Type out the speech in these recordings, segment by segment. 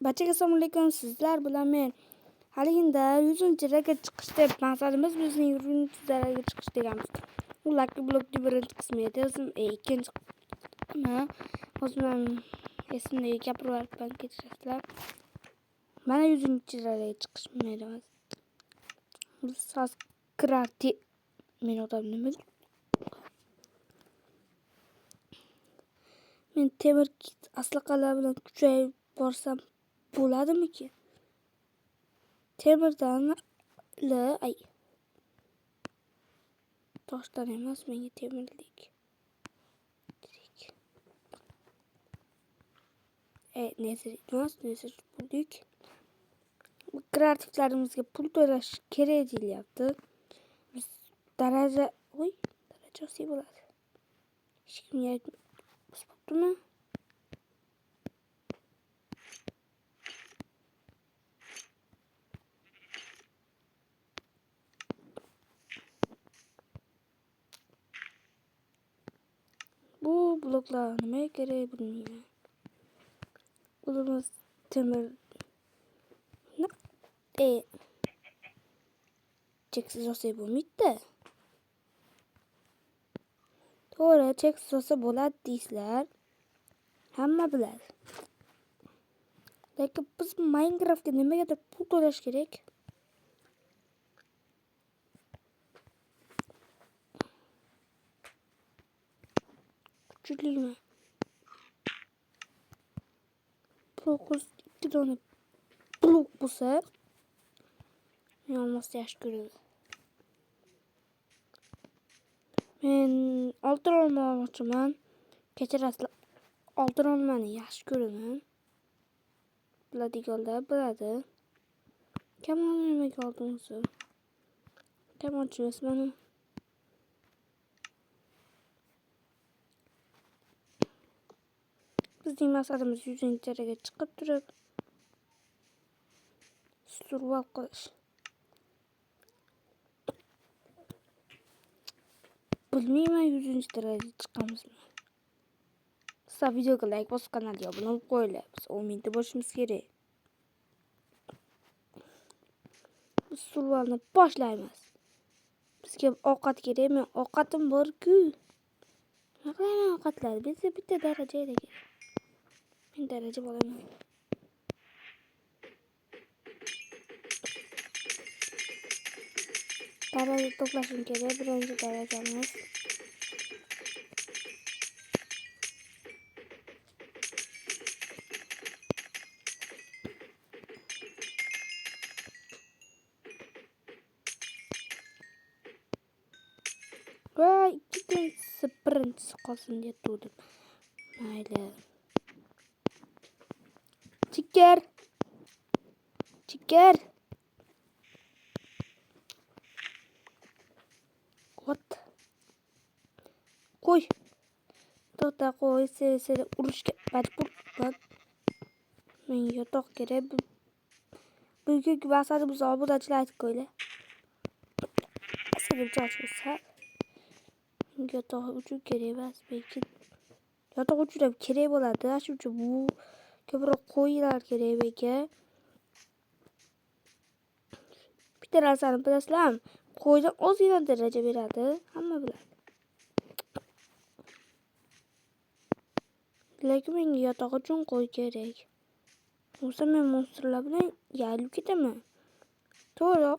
Barchaga assalomu alaykum. Sizlar bilan men haligida 100-darajaga chiqish deb maqsadimiz bizning 100-darajaga chiqish deganmiz. Bu Lucky Block'ning birinchi qismi edi. Ikkinchi qismi o'zim esimda gapiryapman, kechirasizlar. Mana 100-darajaga chiqish o'ynaymiz. Biz kreativ men odamman. Men temir aslaqalar bilan kuchayib borsam bo'ladimikin? Temirdan toshdan emas, menga temirlik. Nezir bulduk. Bu kreativlarimizga pul to'lash kerak deyilyapti. Biz daraja olsa bo'ladi. Hech kimga aytmayaptimi? Bu bloklar nimaga kerak bilmayman. O'zimiz temir cheksiz olsa bo'lmaydi. To'g'ri, cheksiz olsa bo'ladi deysizlar. Hamma biladi. Lekin biz Minecraftga nimagadir pul to'lash kerak. Kuchlimi? Blokuz 2 dona blok bo'lsa, men olmasa yaxshi ko'radi. Men oltin olmoqchiman. Kechirasizlar. Oltin olmani yaxshi ko'raman. Biladiganlar biladi. Kamon nimaga oldingiz? Kamonchimiz mana. Bizning maqsadimiz 100-darajaga chiqib turib survival qilish. Bilmayman 100-darajaga chiqamizmi. Sizlar videoga like bosib kanalga obuna bo'lib qo'yinglar. Biz 10 mingta bo'lishimiz kerak. Biz survivalni boshlaymiz. Bizga ovqat kerak. Men ovqatim bor-ku. Nima qilaman ovqatlarni? Bizga bitta daraja kerak. Men daraja bo'laman. Daraja to'plashim kerak. Birinchi darajamiz. Va ikkinchisi birinchisi qolsin deb turdim. Mayli. Chiker. What? Qo'y. To'xta qo'y, seni urishga majbur. Menga yotoq kerak. Bugungi maqsadimiz obunachilar aytib qo'yinglar. Seni joychilsa yotoq uchun kerak emas, lekin yotoq uchun ham kerak bo'ladi. Shuning uchun bu ko'proq qo'ylar kerak menga. Bitta narsani bilasizlarmi? Qo'ydan ozgina daraja beradi. Hamma biladi. Lekin menga yotoq uchun qo'y kerak. Bo'lsa men monstrlar bilan yalib ketaman. To'g'ri,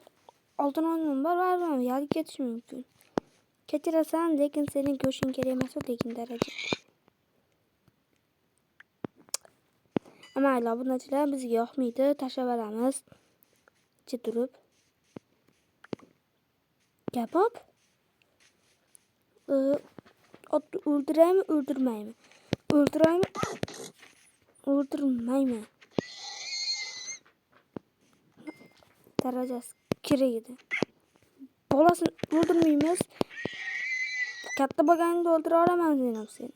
oltin olmam bor, yalib ketish mumkin. Kechirasan, lekin sening go'shting kerak emas, lekin daraja. Mayli, obunachilar bizga yoqmaydi, tashlab olamiz. Ichi turib. Gapob. O'ldiraymi, o'ldirmaymi? O'ldirmayman. Darajasi kerak edi. Bolasini o'ldirmaymiz. Katta bo'lganingda o'ldira olaman seni.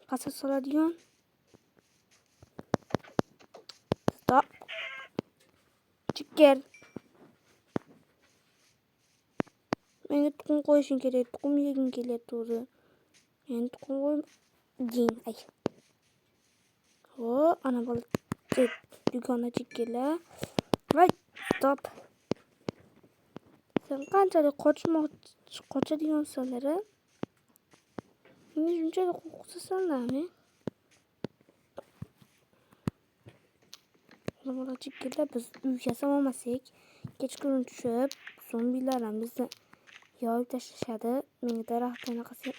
Qasas soladigan. Stop. Chiker. Menga tuxum qo'yishing kerak. Tuxum yegim kelyapti. Men tuxum qo'yim. Ana bola Dükkana çıkıyla. Vay stop. Sen qanchalik qochadigan sanlari? Meni shunchalik qo'rqitasanlarmi? Zamola çıkıyla biz uy yasamamasak, kechqurun tushib, zombilardan bizni yoyib tashlashadi. Menga daraxtdan qilsa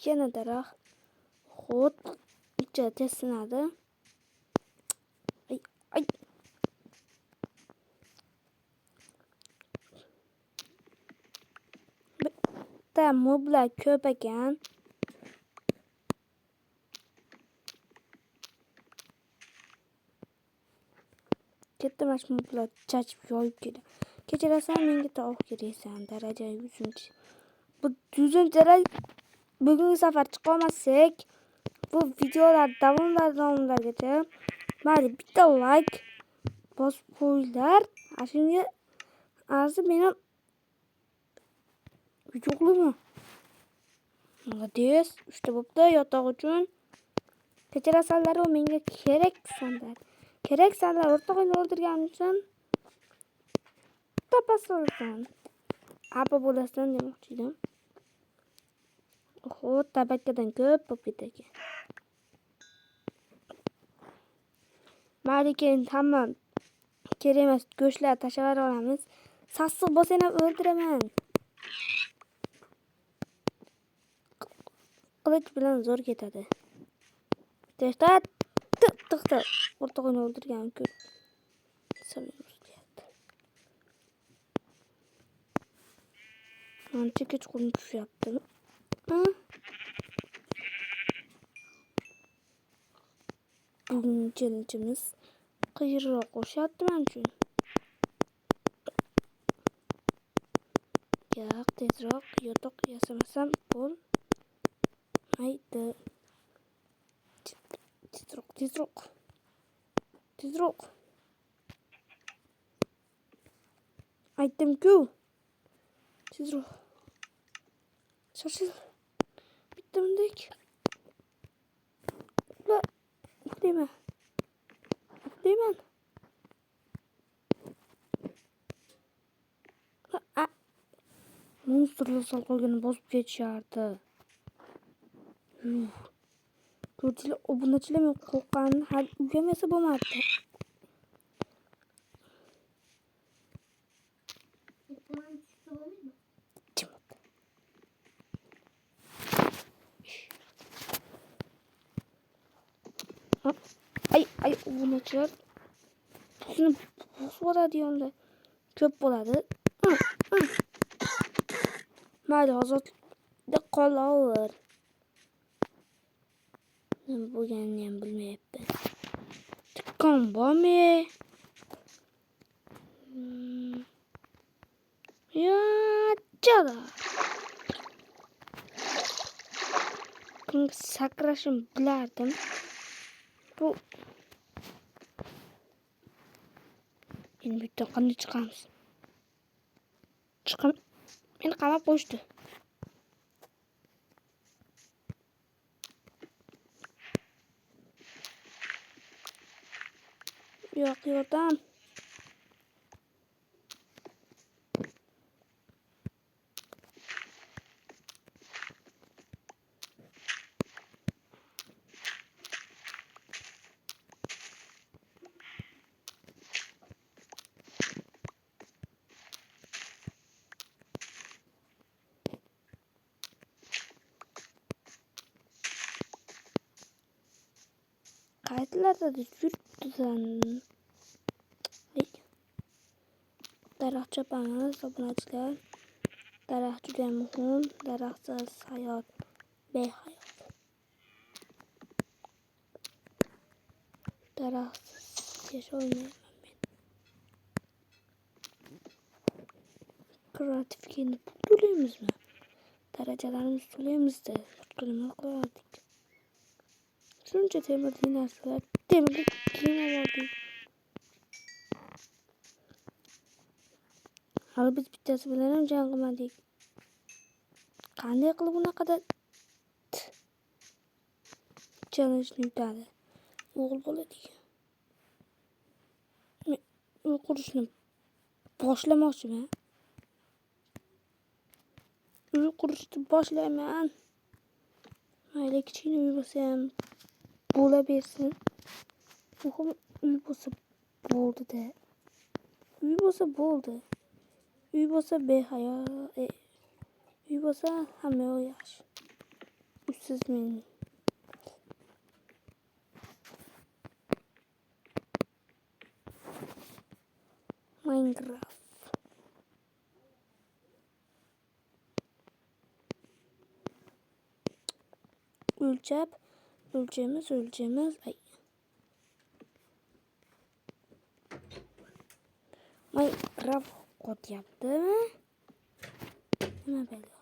yana daraxt. Xo'p, ichida test sinadi. Ay. Bitta moblar ko'p ekan. Katta mashmoblar chachib yoyib keldi. Kechirasan, menga tovuq keraksan. Daraja 100. Bu 100 daraja bugungi safar chiqolmasak, bu videolar davomlargacha mayli bitta like bosib qo'yinglar. Shunga arzi meni yo'qlimi? Молодец. Uchta bo'pti yotoq uchun. Kechirasanlar, u menga keraksanlar. Keraksanlar, o'rtog'ingni o'ldirganim uchun tapasolsan. Apa bo'lasan demoqchi edim. Oho, tabakkadan ko'p bo'lib ketdi. Mayli, keyin hamma kerak emas go'shtlar tashlab olamiz. Sassiq bo'lsang ham o'ldiraman. Qilich bilan zo'r ketadi. Teshtat. Tiq. O'rtog'ini o'ldirganim ko'p. Ancha kechqurun tushyapti. Bugungi challenge'imiz qiyinroq o'shyapti men uchun. Yo'q, tezroq yotoq yasamasam bo'lmaydi. Tezroq. Aytdim-ku. Tezroq. Shoshil. Bittimdek. Uxlayman. Monsterlar sal qolganini bosib ketishardi. Ko'rchilar, obunachilar men qo'rqqanimni hali uyamasa bo'lmadi. Ay, obunachilar shuni bosib oladi yonda. Ko'p bo'ladi. Mayli, hozirda qolaver. Nima bo'lganini ham bilmayapti. Tikkon bormi? Chala. Sakrashim bilardim. Bu endi bu yerdan qanday chiqamiz? Meni qamab qo'yishdi. Yo'q, yordam. Qayerlarda yuribsan? Daraxt chopamiz, obunachilar. Daraxt juda muhim. Daraxtsiz hayot behayot. Daraxtsız yaşayolmayman men. Kreatiflikni to'laymizmi? Darajalarimizni to'laymizda nima qilardik? Shuncha temirli narsalar, temirli kiyim oldik. Hali biz bittasi bilan ham jang qilmadik. Qanday qilib bunaqada challenge'ni yutadi? O'g'il bo'ladi. Men uy qurishni boshlamoqchiman. Uy qurishni boshlayman. Mayli kichkina uy bo'lsa ham bo'la bersin. Muhimi uy bo'lsa bo'ldi-da. Uy bo'lsa bo'ldi. Uy bo'lsa behayo. Uy bo'lsa hamma yaxshi. Uysiz men. Minecraft. O'lchamiz. Ay. Minecraft qo'tyaptimi? Nima bo'ldi?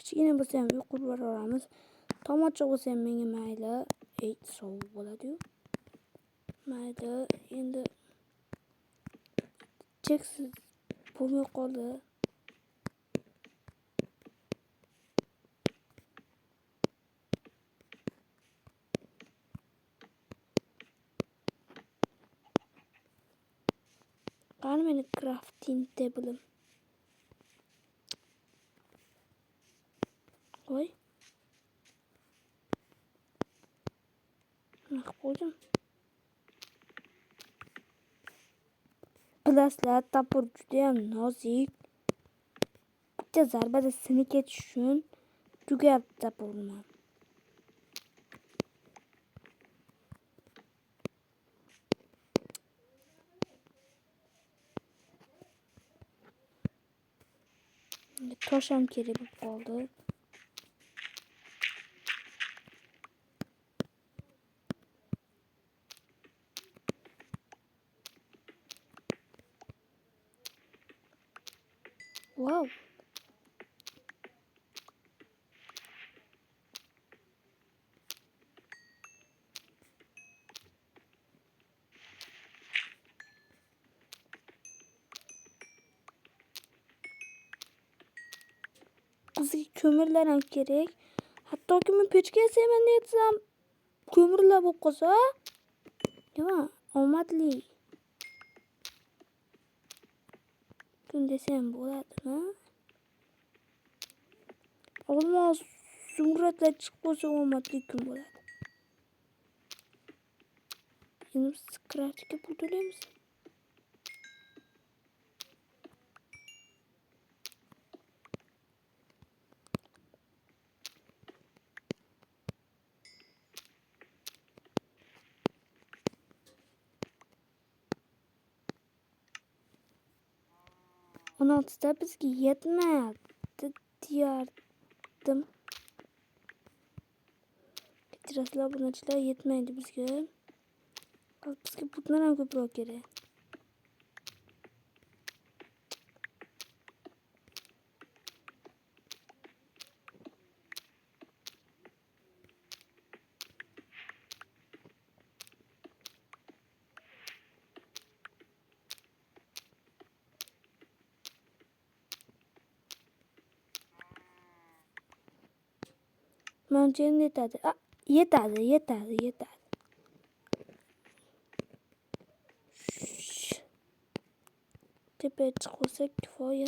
Kichkina bo'lsa ham uy qurib olamiz. Tomocha bo'lsa ham menga mayli. Sovuq bo'ladi-yu. Mayli, endi cheksiz bo'lmay qoldi. Qani meni crafting table'im. Voy. Nima qilib qo'ydim? Bilasizlar, tapur juda ham nozik. Bitta zarbada sinib ketish uchun tugayapti tapurim. Tosh ham kerak bo'lib qoldi. Wow. Bizga ko'mirlar ham kerak. Hattoki men pechka yasaman desam, ko'mirlar bo'lib qolsa, nima? Omadli. Kun desam bo'ladimi? Olmos, zumradlar chiqib qolsa omadli kun bo'ladi. Endi biz craftingga pul to'laymiz. Da bizga yetmayapti deyardim. Kechirasizlar, bunachilar yetmaydi bizga. Bizga bundan ham ko'proq kerak. Menimcha yetadi. Yetadi. tepeye çıkırsak kifoya.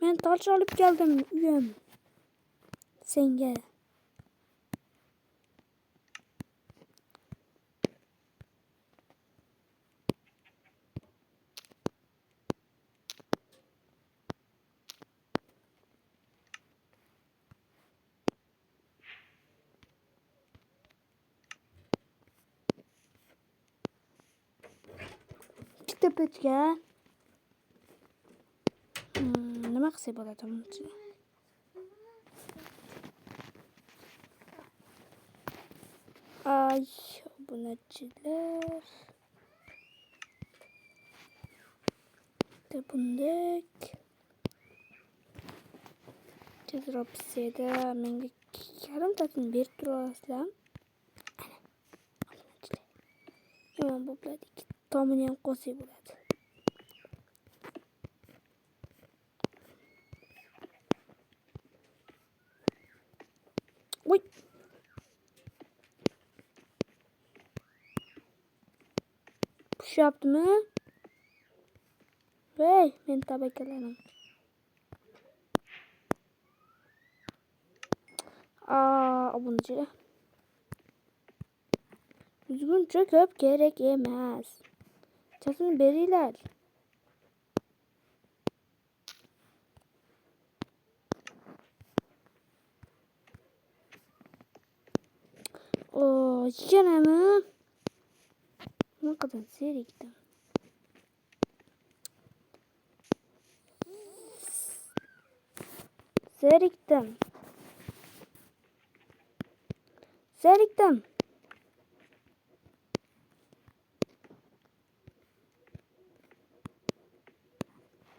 Ben taş alıp geldim üyem. Senge. Çıktı pıçka. Nima qilsa bo'ladi buncha? Ay, obunachilar. Bundek. Tezroq pishadi. Menga yarimtasini berib turasizlar. Yomon bo'ladi. Tomini ham qo'ysa bo'ladi. Oy. Pushyaptimi? Hey, men tabakalarim. Obunachilar. Üzgünce köp gerek emas. Çasını beringlar. Canımı. Ne kadar zeriktim. Zeriktim.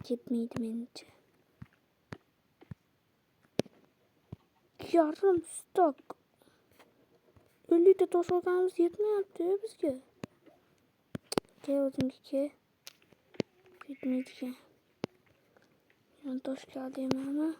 Gitmeydi bence. Yarım stok. 50 de toz olganımız yetmeyapti bizga. O'zimga yetmaydi ekan. Men toshga olmayman.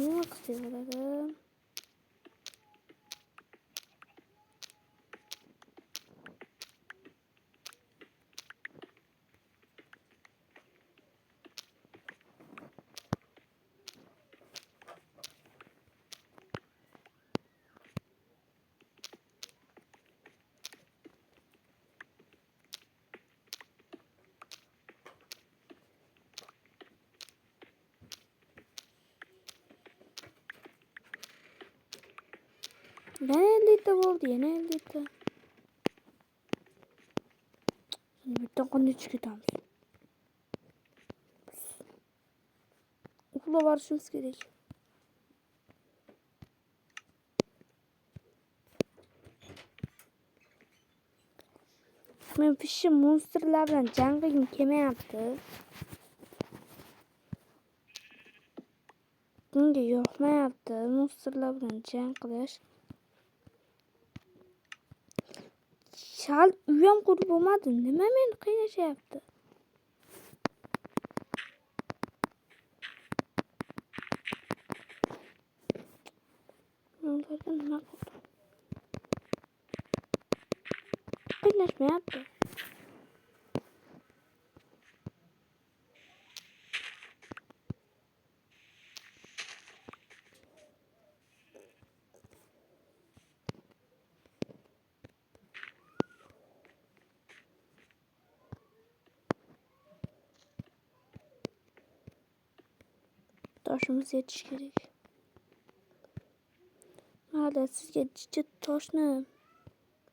Nima qilsa bo'ladi? Yana 50 ta bo'ldi, yana 50 ta. Bitta qanday chiqib ketamiz? Uxlab olishimiz kerak. Men fishi monsterlar bilan jang qilgim kelmayapti. Bunga yoqmayapti monsterlar bilan jang qilish. Shal uyam qurib bo'lmadi. Nima meni qiynashyapti? Ularga nima qildim? Qiynashmayapti. Toshimiz yetishi kerak. Mayli, sizga jiddiy toshni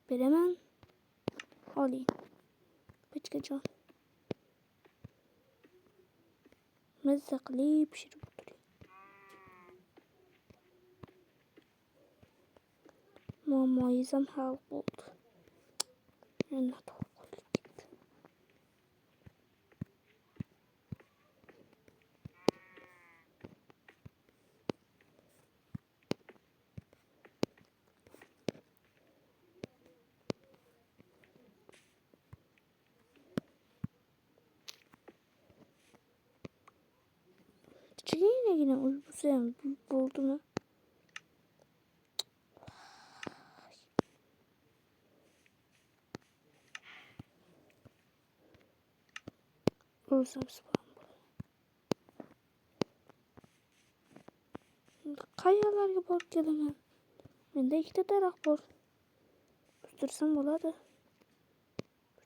beraman. Oling. Kaçacağım. Mızıklı pişirip oturuyor. Mama yizem halk oldu. Ne doğru gitti. Yine uykusayım buldu mu? Ölsem spam. Kayalarga borib kelaman. Menda ikkita daraxt bor. O'stirsam bo'ladi.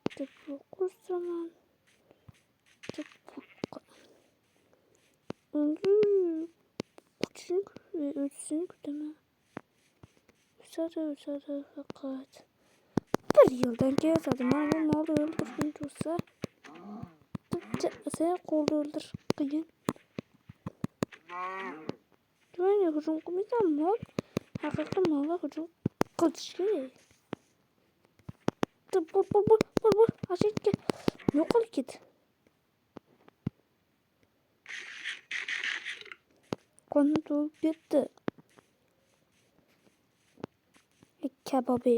Bitta buyoqqa o'stiraman. O'tishini kutaman. O'sadi faqat. Bir yildan keyin o'sadi. Mana bu molni o'ldirguncha o'ssa. Sen qo'lda o'ldir qiyin. Menga hujum qilmaysan mol. Haqiqiy molga hujum qilish kerak. Bur. Ashitga. Yo'qolib ket. Qonni to'yib ketdi. Kabobi.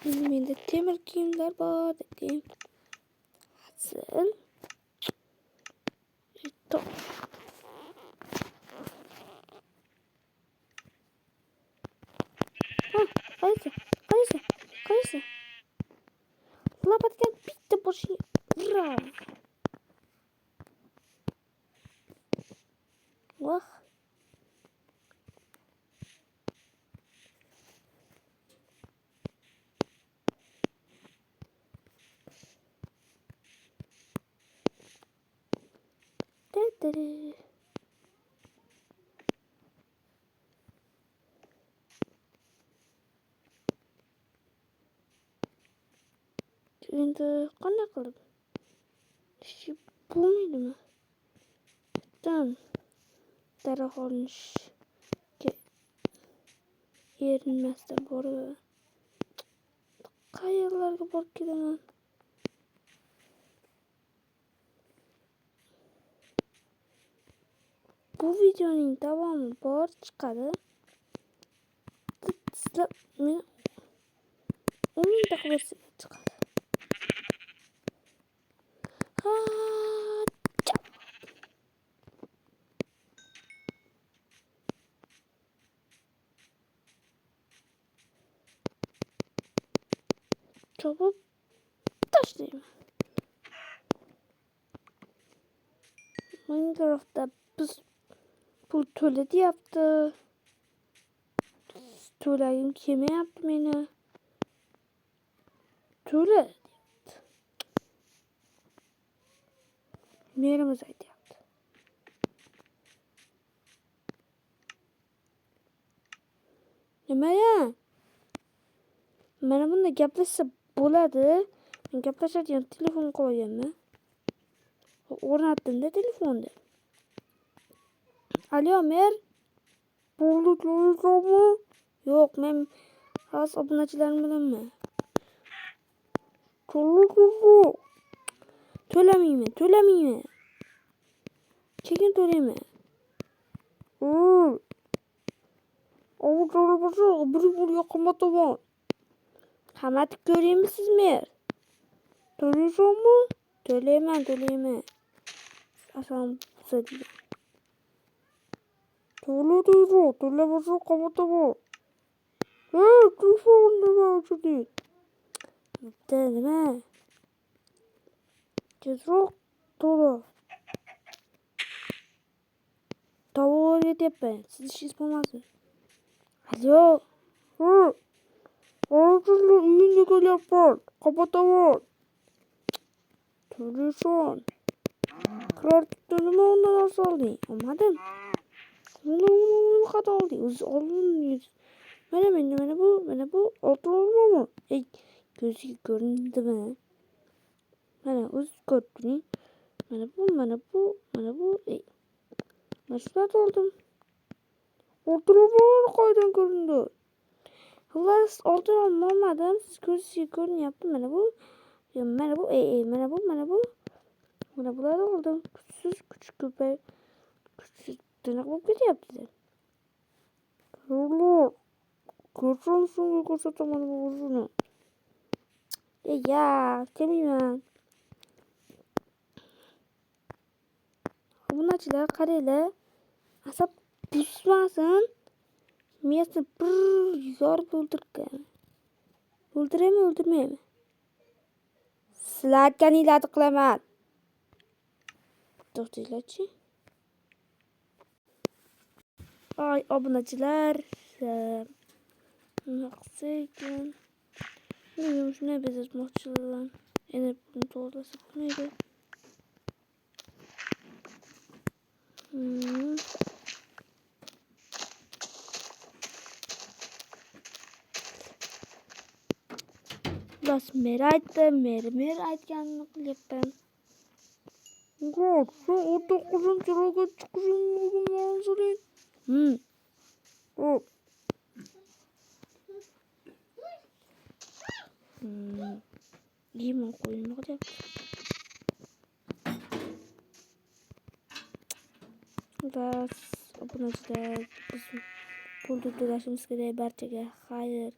Menda temir kiyimlar bor dedim. Asıl. Top. Qaysi? Lapatgan bitta boshini uraman. Vah. Dedere. Endi qanday qilib? Ishi bo'lmaydimi? Bitam daraxt olishga erinmasdan borib qayerlarga borib kelaman? Bu videoning davomi bor chiqadi. Sizlar meni 10 mingta qilib chiqadi. Çabuk taşlayayım. Minecraft'ta biz bu tuvalet yaptı. Tuvaletim kime yaptı beni? Tuvalet yaptı. Merimiz aydı yaptı. Nima? Mana bunda gaplashsa bo'ladi. Men gaplashadigan telefon qo'yganman. O'rnatdim-da telefonni. Alo, mer. Bo'ldi, yo'q, men xos obunachilarim bilanman. To'lamayman. Keyin to'layman. Ovucları basıyor. Buraya kamataman. Kamatıp göreyim mi siz mer? Töleysem mi? Töleymem. Aslan buza diye. Töle basıyor kamataman. Telefon ne var değil. Değil mi? Cezrok dolu. Tavuğu öyle yapmayın. Siz iş yapamazsınız. Alo. Ağzını iyi ne kadar yapar. Kapatamam. Telefon. Kırar tuttuğumu ondan nasıl alayım? Anladın? Ne kadar oldu? Olun. Mana bu oldu mu? Ey, gözü göründü mü? Mana öz gördün. Mana bu. Ey, nasıl oldum? Oldu mu? Koydun göründü. Hılas oldu olmadım. Siz gözü görün yaptım. Mana bu. Mana bu. Mana bu. Mana bunlar oldu. Küçük köpek. Küçük tırnak bu bir yaptı. Allah. Kurşun şunu kurşatamadım uzunu. Ya demeyeyim. Bunlar karıyla asap düşmasın. Miyasını bir zor öldürken. Öldürmeyeyim. Silahken iladı kılaman. Doktorlaçı. Ay abunacılar. Haksıyken. Bilmiyorum ne bezirtmekçiler. Yine bunu doğrulası bu neydi? Bas merak yanını kılıptım. Sen o dokuzun çırağı çıkışın manzarayı. O. İyi mi koyun hadi. Bas abunacılar. Biz bulduk dolaşımız gereği Berçek'e. Hayır.